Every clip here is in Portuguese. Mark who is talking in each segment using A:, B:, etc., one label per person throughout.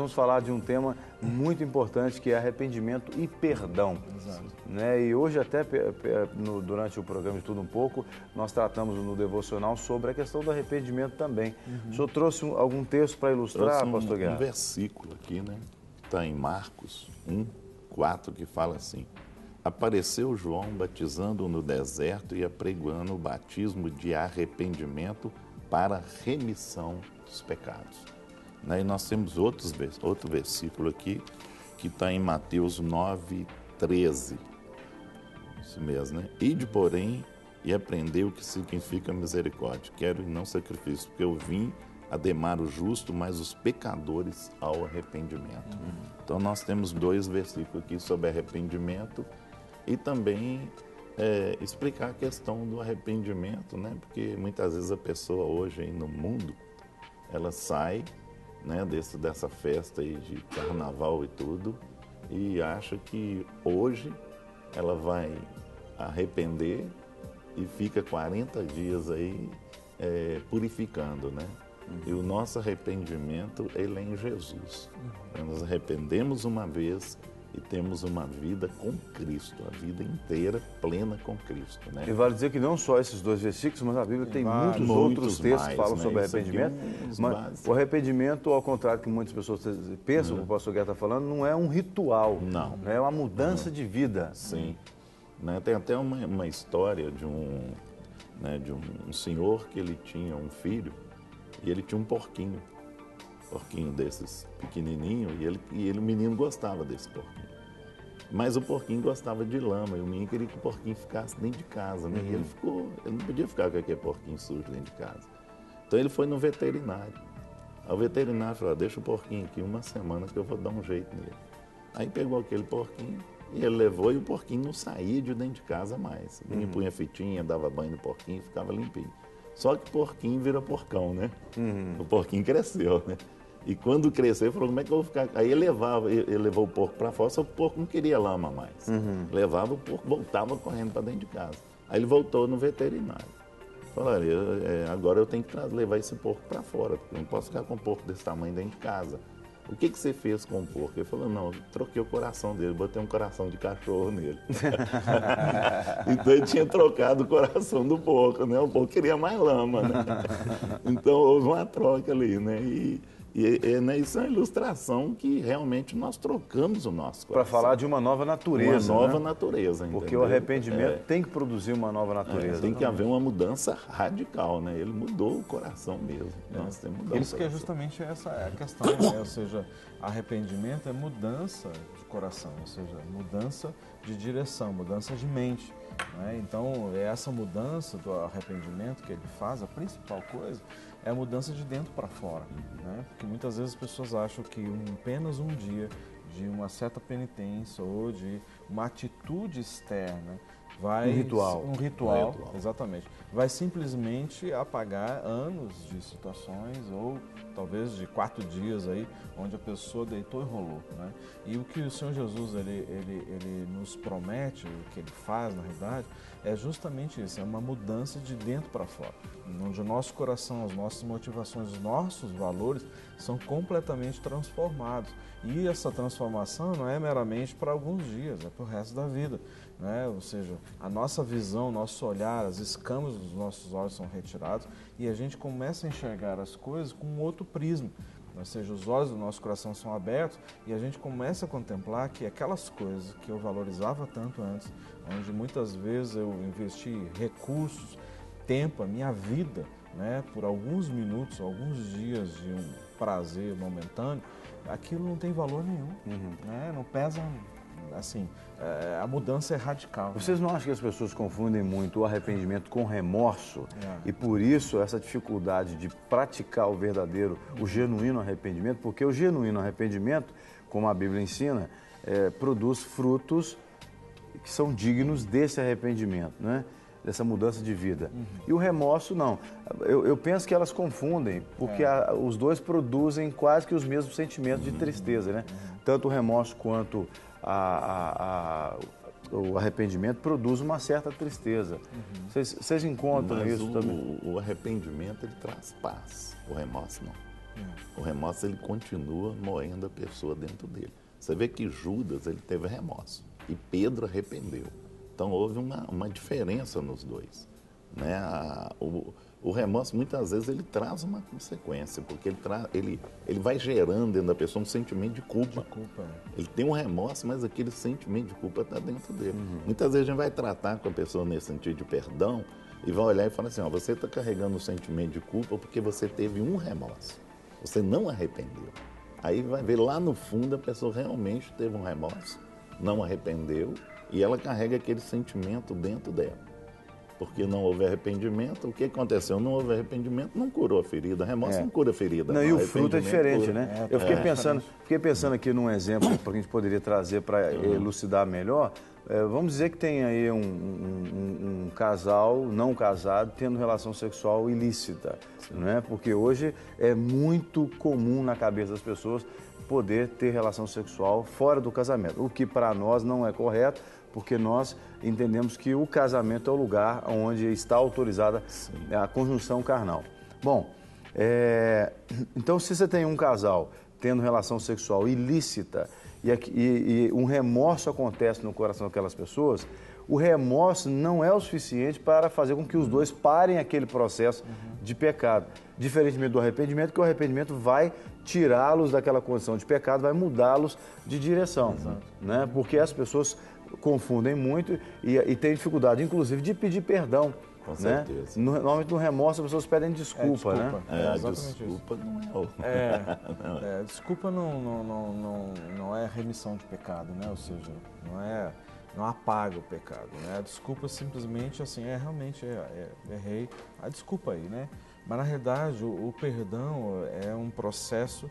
A: vamos falar de um tema muito importante, que é arrependimento e perdão.
B: Exato.
A: Né? E hoje até, durante o programa de Tudo Um Pouco, nós tratamos no devocional sobre a questão do arrependimento também. O senhor trouxe algum texto para ilustrar, pastor Guerra?
C: Um versículo aqui, né? Está em Marcos 1:4, que fala assim: apareceu João batizando no deserto e apregoando o batismo de arrependimento para remissão dos pecados. E nós temos outro versículo aqui, que está em Mateus 9:13. Isso mesmo, né? Ide, porém, e aprendei o que significa misericórdia. Quero e não sacrifício, porque eu vim a demar o justo, mas os pecadores ao arrependimento. Então nós temos 2 versículos aqui sobre arrependimento e também explicar a questão do arrependimento, né? Porque muitas vezes a pessoa hoje aí no mundo, ela sai, né, dessa festa aí de carnaval e tudo, e acha que hoje ela vai arrepender e fica 40 dias aí purificando, né? E o nosso arrependimento, ele é em Jesus. Nós arrependemos uma vez e temos uma vida com Cristo, a vida inteira plena com Cristo, né?
A: E vale dizer que não só esses 2 versículos, mas a Bíblia tem muitos outros textos que falam sobre arrependimento. Mas o arrependimento, ao contrário que muitas pessoas pensam, o pastor Guerra está falando, não é um ritual.
C: Não.
A: É uma mudança de vida.
C: Sim. Né? Tem até uma história de um senhor que ele tinha um filho e ele tinha um porquinho desses pequenininho, e o menino gostava desse porquinho. Mas o porquinho gostava de lama, e o menino queria que o porquinho ficasse dentro de casa, né? E ele não podia ficar com aquele porquinho sujo dentro de casa. Então ele foi no veterinário. Aí o veterinário falou: deixa o porquinho aqui 1 semana que eu vou dar um jeito nele. Aí pegou aquele porquinho e ele levou, e o porquinho não saía de dentro de casa mais. O menino punha fitinha, dava banho no porquinho, ficava limpinho. Só que o porquinho vira porcão, né? O porquinho cresceu, né? E quando cresceu, ele falou: como é que eu vou ficar? Aí ele levou o porco para fora, só que o porco não queria lama mais. Levava o porco, voltava correndo para dentro de casa. Aí ele voltou no veterinário. Falou: olha, agora eu tenho que levar esse porco para fora, porque eu não posso ficar com um porco desse tamanho dentro de casa. O que você fez com o porco? Ele falou: não, eu troquei o coração dele, botei um coração de cachorro nele. Então ele tinha trocado o coração do porco, né? O porco queria mais lama, né? Então houve uma troca ali, né? Né, isso é uma ilustração que realmente nós trocamos o nosso coração.
A: Para falar de uma nova natureza.
C: Uma nova
A: né?
C: natureza, entendeu?
A: Porque o arrependimento tem que produzir uma nova natureza.
C: Tem que haver uma mudança radical, né? Ele mudou o coração mesmo. Nós temos mudança.
B: Isso que é justamente essa a questão, né? Ou seja, arrependimento é mudança de coração, ou seja, mudança de direção, mudança de mente. Né? Então, essa mudança do arrependimento que ele faz, a principal coisa, é a mudança de dentro para fora. Né? Porque muitas vezes as pessoas acham que apenas um dia de uma certa penitência ou de uma atitude externa vai...
A: Um ritual,
B: exatamente. Vai simplesmente apagar anos de situações ou talvez de 4 dias aí, onde a pessoa deitou e rolou. Né? E o que o Senhor Jesus ele nos promete, o que ele faz na realidade, é justamente isso, é uma mudança de dentro para fora, onde o nosso coração, as nossas motivações, os nossos valores são completamente transformados. E essa transformação não é meramente para alguns dias, é para o resto da vida. Né? Ou seja, a nossa visão, nosso olhar, as escamas dos nossos olhos são retirados e a gente começa a enxergar as coisas com um outro prisma. Ou seja, os olhos do nosso coração são abertos e a gente começa a contemplar que aquelas coisas que eu valorizava tanto antes, onde muitas vezes eu investi recursos, tempo, a minha vida, né, por alguns minutos, alguns dias de um prazer momentâneo, aquilo não tem valor nenhum, né? Não pesa, assim, a mudança é radical.
A: Vocês não acham que as pessoas confundem muito o arrependimento com remorso? E por isso essa dificuldade de praticar o verdadeiro, o genuíno arrependimento, porque o genuíno arrependimento, como a Bíblia ensina, produz frutos que são dignos desse arrependimento, né? Dessa mudança de vida. E o remorso, não. Eu penso que elas confundem, porque os dois produzem quase que os mesmos sentimentos de tristeza, né? Tanto o remorso quanto o arrependimento produz uma certa tristeza. Vocês encontram isso também?
C: O arrependimento, ele traz paz, o remorso não. O remorso, ele continua moendo a pessoa dentro dele. Você vê que Judas, ele teve remorso e Pedro arrependeu. Então, houve uma diferença nos dois. Né? O remorso, muitas vezes, ele traz uma consequência, porque ele vai gerando dentro da pessoa um sentimento de culpa. Ele tem um remorso, mas aquele sentimento de culpa está dentro dele. Muitas vezes a gente vai tratar com a pessoa nesse sentido de perdão e vai olhar e falar assim, ó, você está carregando um sentimento de culpa porque você teve um remorso. Você não arrependeu. Aí vai ver lá no fundo a pessoa realmente teve um remorso, não arrependeu e ela carrega aquele sentimento dentro dela. Porque não houve arrependimento, o que aconteceu? Não houve arrependimento, não curou a ferida. Remorso não cura a ferida.
A: Não, e o fruto é diferente, né? Eu fiquei pensando aqui num exemplo que a gente poderia trazer para elucidar melhor. Vamos dizer que tem aí um casal não casado tendo relação sexual ilícita, né? Porque hoje é muito comum na cabeça das pessoas poder ter relação sexual fora do casamento, o que para nós não é correto, porque nós entendemos que o casamento é o lugar onde está autorizada a conjunção carnal. Bom, então se você tem um casal tendo relação sexual ilícita e um remorso acontece no coração daquelas pessoas, o remorso não é o suficiente para fazer com que os dois parem aquele processo de pecado. Diferentemente do arrependimento, que o arrependimento vai tirá-los daquela condição de pecado, vai mudá-los de direção. Né? Porque as pessoas confundem muito e têm dificuldade, inclusive, de pedir perdão.
C: Com certeza.
A: Normalmente no remorso as pessoas pedem desculpa, né?
C: Desculpa
B: não é desculpa não é remissão de pecado, né? Ou seja, não apaga o pecado, né? A desculpa simplesmente assim, realmente errei, a desculpa aí, né? Mas na realidade o perdão é um processo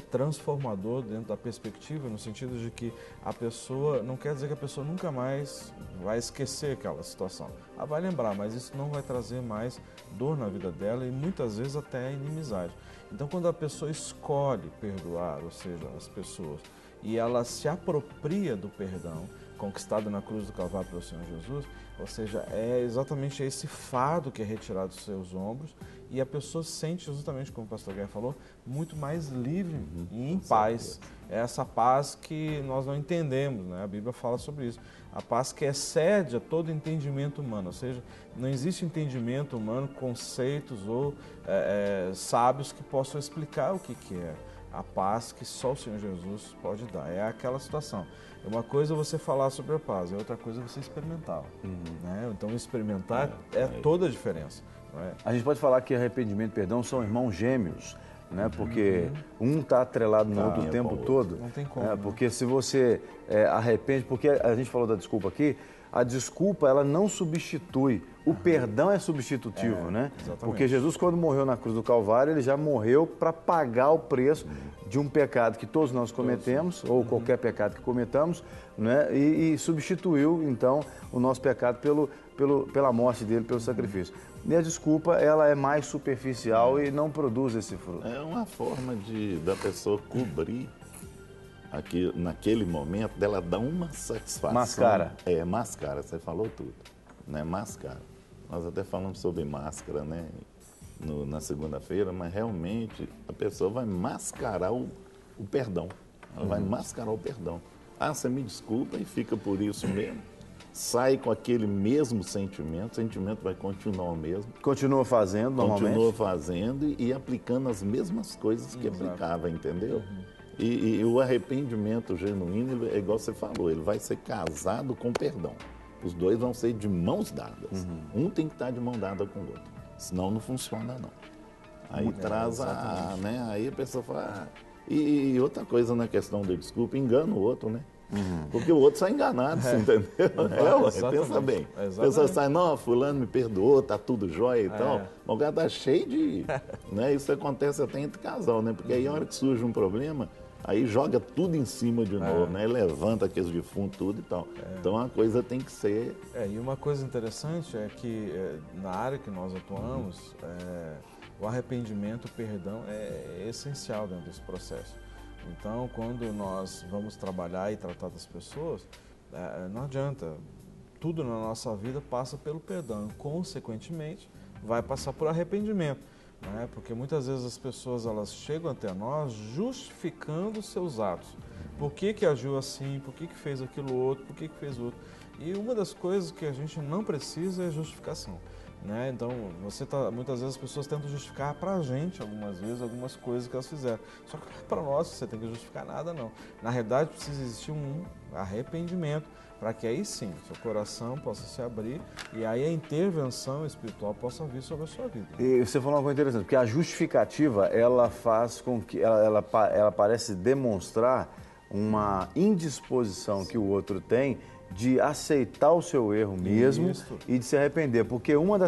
B: transformador dentro da perspectiva, no sentido de que a pessoa, não quer dizer que a pessoa nunca mais vai esquecer aquela situação. Ela vai lembrar, mas isso não vai trazer mais dor na vida dela e muitas vezes até inimizade. Então quando a pessoa escolhe perdoar, ou seja, as pessoas, e ela se apropria do perdão conquistado na cruz do Calvário pelo Senhor Jesus, ou seja, é exatamente esse fardo que é retirado dos seus ombros e a pessoa se sente, justamente como o pastor Guerra falou, muito mais livre e em paz. É essa paz que nós não entendemos, né? A Bíblia fala sobre isso. A paz que excede a todo entendimento humano, ou seja, não existe entendimento humano, conceitos ou sábios que possam explicar o que é a paz que só o Senhor Jesus pode dar. É aquela situação. Uma coisa é você falar sobre a paz, é outra coisa é você experimentá-la. Né? Então, experimentar é toda a diferença. Não é?
A: A gente pode falar que arrependimento e perdão são irmãos gêmeos, né? Porque um está atrelado no outro o tempo todo.
B: Não tem como.
A: Porque se você arrepende, porque a gente falou da desculpa aqui, a desculpa ela não substitui, o perdão é substitutivo, né?
B: Exatamente.
A: Porque Jesus, quando morreu na cruz do Calvário, ele já morreu para pagar o preço de um pecado que todos nós cometemos, ou qualquer pecado que cometamos, né? E substituiu, então, o nosso pecado pela morte dele, pelo sacrifício. E a desculpa, ela é mais superficial e não produz esse fruto.
C: É uma forma da pessoa cobrir aqui, naquele momento, dela dar uma satisfação.
A: Mascara.
C: Mascara, você falou tudo. Né? Mascara. Nós até falamos sobre máscara, né? Na segunda-feira, mas realmente a pessoa vai mascarar o perdão. Ela vai mascarar o perdão. Você me desculpa e fica por isso mesmo. Sai com aquele mesmo sentimento, o sentimento vai continuar o mesmo.
A: Continua fazendo normalmente?
C: Continua fazendo e aplicando as mesmas coisas que aplicava, entendeu? E o arrependimento genuíno, é igual você falou, ele vai ser casado com perdão. Os dois vão ser de mãos dadas. Um tem que estar de mão dada com o outro. Senão não funciona, não. Aí traz né? Aí a pessoa fala... E outra coisa na questão da desculpa, engana o outro, né? Porque o outro sai enganado, você entendeu? Pensa bem. A pessoa sai, não, fulano me perdoou, tá tudo jóia e tal. Mas o cara tá cheio de... né? Isso acontece até entre casal, né? Porque aí a hora que surge um problema, aí joga tudo em cima de novo, né? Levanta aqueles defuntos, tudo e tal. Então a coisa tem que ser...
B: E uma coisa interessante é que na área que nós atuamos, o arrependimento, o perdão é essencial dentro desse processo. Então, quando nós vamos trabalhar e tratar das pessoas, não adianta. Tudo na nossa vida passa pelo perdão. Consequentemente, vai passar por arrependimento. né? Porque muitas vezes as pessoas elas chegam até nós justificando seus atos. Por que agiu assim? Por que fez aquilo outro? Por que fez outro? E uma das coisas que a gente não precisa é justificação. Né? Então, muitas vezes as pessoas tentam justificar para a gente, algumas vezes, algumas coisas que elas fizeram. Só que para nós você tem que justificar nada, não. Na realidade, precisa existir um arrependimento para que aí sim, seu coração possa se abrir e aí a intervenção espiritual possa vir sobre a sua vida.
A: E você falou uma coisa interessante, porque a justificativa, ela faz com que, ela parece demonstrar uma indisposição que o outro tem de aceitar o seu erro mesmo e de se arrepender. Porque uma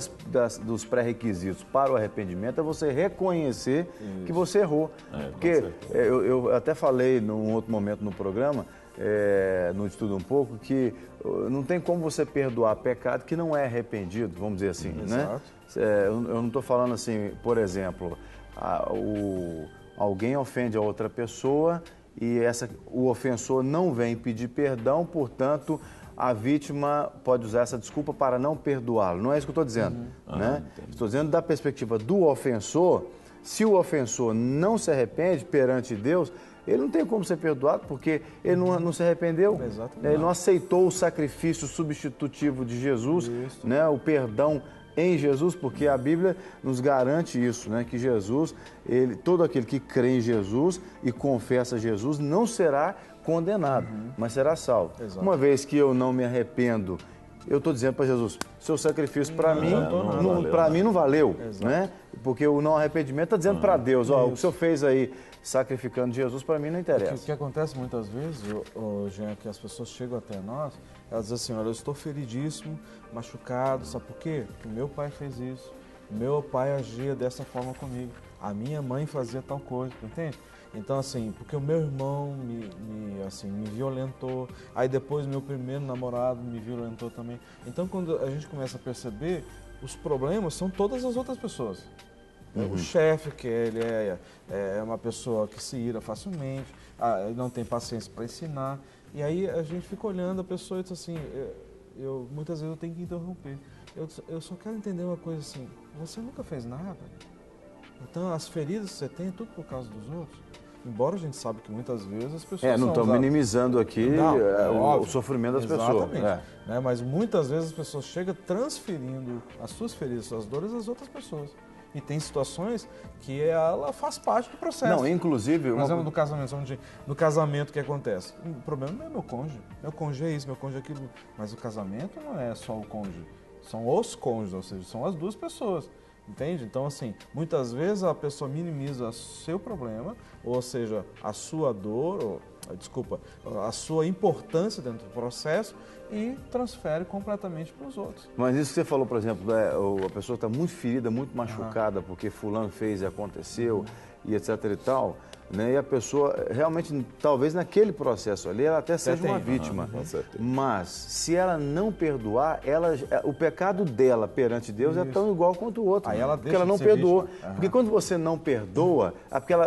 A: dos pré-requisitos para o arrependimento é você reconhecer que você errou. Porque eu até falei num outro momento no programa, no Estudo um Pouco, que não tem como você perdoar pecado que não é arrependido, vamos dizer assim, né? Eu não estou falando assim, por exemplo, alguém ofende a outra pessoa e o ofensor não vem pedir perdão, portanto, a vítima pode usar essa desculpa para não perdoá-lo. Não é isso que eu estou dizendo, né? Estou dizendo da perspectiva do ofensor. Se o ofensor não se arrepende perante Deus, ele não tem como ser perdoado porque ele não se arrependeu. Ele não aceitou o sacrifício substitutivo de Jesus, né? O perdão em Jesus, porque a Bíblia nos garante isso, né? Que Jesus, todo aquele que crê em Jesus e confessa Jesus não será condenado, mas será salvo. Uma vez que eu não me arrependo, eu estou dizendo para Jesus, seu sacrifício para mim não valeu, né? Porque o não arrependimento está dizendo para Deus, ó, o que o senhor fez aí sacrificando Jesus, para mim não interessa.
B: O que acontece muitas vezes, Jean, que as pessoas chegam até nós, elas dizem assim, olha, eu estou feridíssimo, machucado, sabe por quê? Porque meu pai fez isso, meu pai agia dessa forma comigo, a minha mãe fazia tal coisa, entende? Então, assim, porque o meu irmão me violentou, aí depois meu primeiro namorado me violentou também. Então, quando a gente começa a perceber, os problemas são todas as outras pessoas. O chefe, que ele é uma pessoa que se ira facilmente, não tem paciência para ensinar. E aí a gente fica olhando a pessoa e diz assim, muitas vezes eu tenho que interromper. Eu só quero entender uma coisa assim, você nunca fez nada? Então as feridas que você tem é tudo por causa dos outros? Embora a gente sabe que muitas vezes as pessoas
A: não estamos minimizando aqui o sofrimento das pessoas.
B: Né? Mas muitas vezes as pessoas chegam transferindo as suas feridas, suas dores às outras pessoas. E tem situações que ela faz parte do processo.
A: Não, inclusive...
B: Por exemplo, no casamento, o que acontece? O problema não é meu cônjuge. Meu cônjuge é isso, meu cônjuge é aquilo. Mas o casamento não é só o cônjuge. São os cônjuges, ou seja, são as duas pessoas. Entende? Então, assim, muitas vezes a pessoa minimiza o seu problema, ou seja, a sua dor, a sua importância dentro do processo e transfere completamente para os outros.
A: Mas isso que você falou, por exemplo, a pessoa está muito ferida, muito machucada porque fulano fez e aconteceu e etc e tal, né? E a pessoa realmente, talvez naquele processo ali, ela até seja uma vítima. Mas se ela não perdoar, o pecado dela perante Deus é tão igual quanto o outro.
B: Aí ela
A: porque ela não perdoou. Porque quando você não perdoa,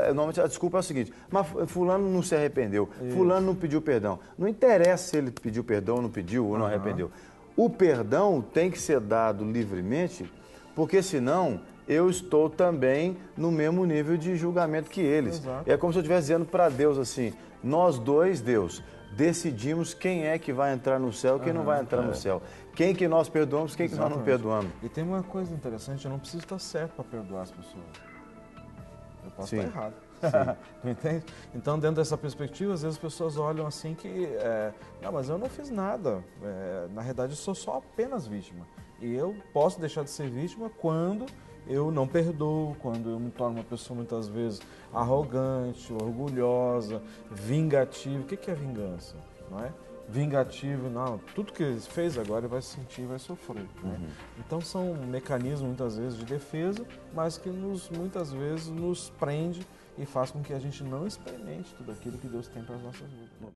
A: normalmente a desculpa é o seguinte, mas fulano não se arrependeu, fulano não pediu perdão. Não interessa se ele pediu perdão ou não pediu ou não arrependeu. O perdão tem que ser dado livremente, porque senão eu estou também no mesmo nível de julgamento que eles. É como se eu estivesse dizendo para Deus assim, nós dois, Deus, decidimos quem é que vai entrar no céu e quem não vai entrar no céu. Quem que nós perdoamos, quem que nós não perdoamos.
B: E tem uma coisa interessante, eu não preciso estar certo para perdoar as pessoas. Eu posso estar errado. Tu entende? Então, dentro dessa perspectiva, às vezes as pessoas olham assim que... não, mas eu não fiz nada. Na realidade, eu sou só apenas vítima. E eu posso deixar de ser vítima quando eu não perdoo, quando eu me torno uma pessoa muitas vezes arrogante, orgulhosa, vingativa. O que é vingança? Não é? Vingativo, não. Tudo que ele fez agora ele vai sentir, vai sofrer. Né? Então são mecanismos muitas vezes de defesa, mas que muitas vezes nos prende e faz com que a gente não experimente tudo aquilo que Deus tem para as nossas vidas.